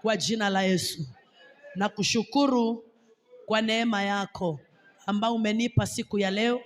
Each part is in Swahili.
kwa jina la Yesu. Na kushukuru kwa neema yako ambao umenipa siku ya leo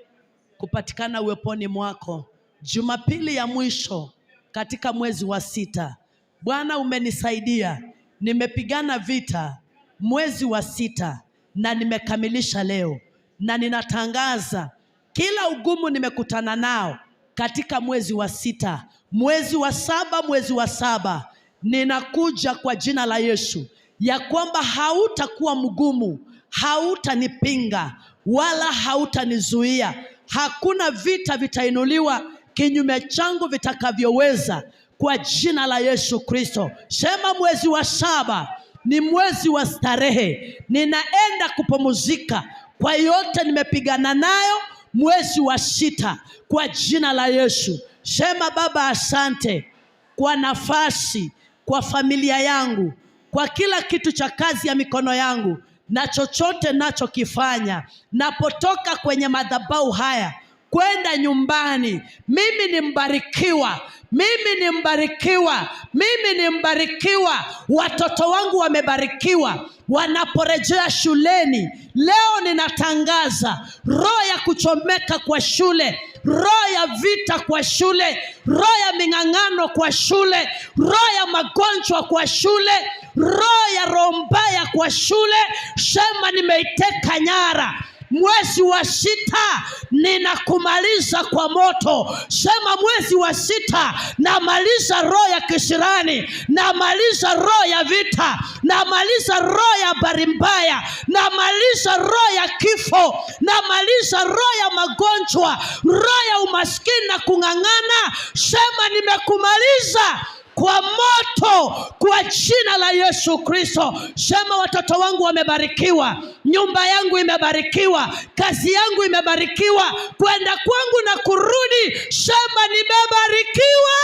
kupatikana uweponi mwako. Jumapili ya mwisho katika mwezi wa 6. Bwana umenisaidia. Nimepigana vita mwezi wa 6 na nimekamilisha leo. Na ninatangaza kila ugumu nimekutana nao katika mwezi wa 6, mwezi wa 7, mwezi wa 7, ninakuja kwa jina la Yesu ya kwamba hautakuwa mgumu, hautanipinga wala hautanizuia. Hakuna vita vitainuliwa kinyume changu vitakavyoweza kwa jina la Yesu Kristo. Sema mwezi wa 7 ni mwezi wa starehe. Ninaenda kupumzika kwa yote nimepigana nayo mwezi wa 6 kwa jina la Yesu. Sema Baba asante kwa nafasi, kwa familia yangu, kwa kila kitu cha kazi ya mikono yangu na chochote nachokifanya. Napotoka kwenye madhabahu haya kwenda nyumbani, mimi ni mbarikiwa. Mimi ni mbarikiwa. Mimi ni mbarikiwa. Watoto wangu wamebarikiwa wanaporejea shuleni. Leo ninatangaza roho ya kuchomeka kwa shule, roho ya vita kwa shule, roho ya ming'ang'ano kwa shule, roho ya magonjwa kwa shule, roho ya roho mbaya kwa shule. Sema nimeiteka nyara. Mwezi wa 6 ninakumaliza kwa moto. Sema mwezi wa 6 namaliza roho ya kisirani, namaliza roho ya vita, namaliza roho ya habari mbaya, namaliza roho ya kifo, namaliza roho ya magonjwa, roho ya umaskini na kung'ang'ana. Sema nimekumaliza kwa moto kwa jina la Yesu Kristo. Sema watoto wangu wamebarikiwa, nyumba yangu imebarikiwa, kazi yangu imebarikiwa, kwenda kwangu na kurudi. Sema nimebarikiwa.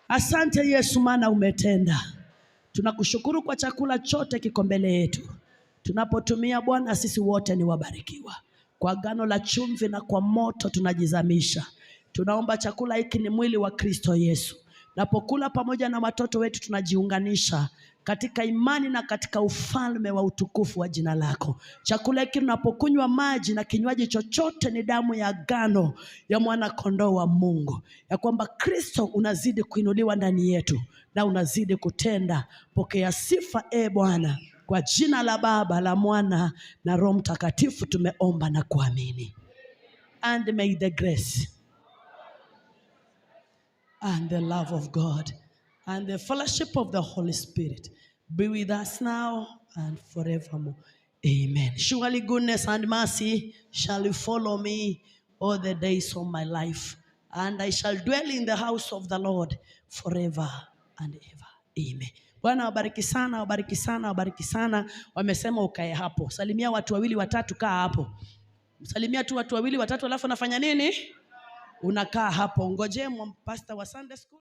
Asante Yesu maana umetenda. Tunakushukuru kwa chakula chote kiko mbele yetu. Tunapotumia Bwana sisi wote ni wabarikiwa. Kwa agano la chumvi na kwa moto tunajizamisha. Tunaomba chakula hiki ni mwili wa Kristo Yesu. Napokula pamoja na watoto wetu tunajiunganisha katika imani na katika ufalme wa utukufu wa jina lako. Chakula hiki tunapokunywa maji na kinywaji chochote ni damu ya agano ya mwana kondoo wa Mungu. Ya kwamba Kristo unazidi kuinuliwa ndani yetu na unazidi kutenda. Pokea sifa Bwana. Kwa jina la Baba, la Mwana na Roho Mtakatifu tumeomba na kuamini. And may the grace and the love of God and the fellowship of the Holy Spirit be with us now and forevermore. Amen. Surely goodness and mercy shall follow me all the days of my life, and I shall dwell in the house of the Lord forever and ever. Amen. Bwana wabariki sana, wabariki sana, wabariki sana. Wamesema ukae hapo. Salimia watu 2 watatu, kaa hapo. Salimia tu watu 2 watatu, alafu nafanya nini? Unakaa hapo. Ngoje pastor wa Sunday school.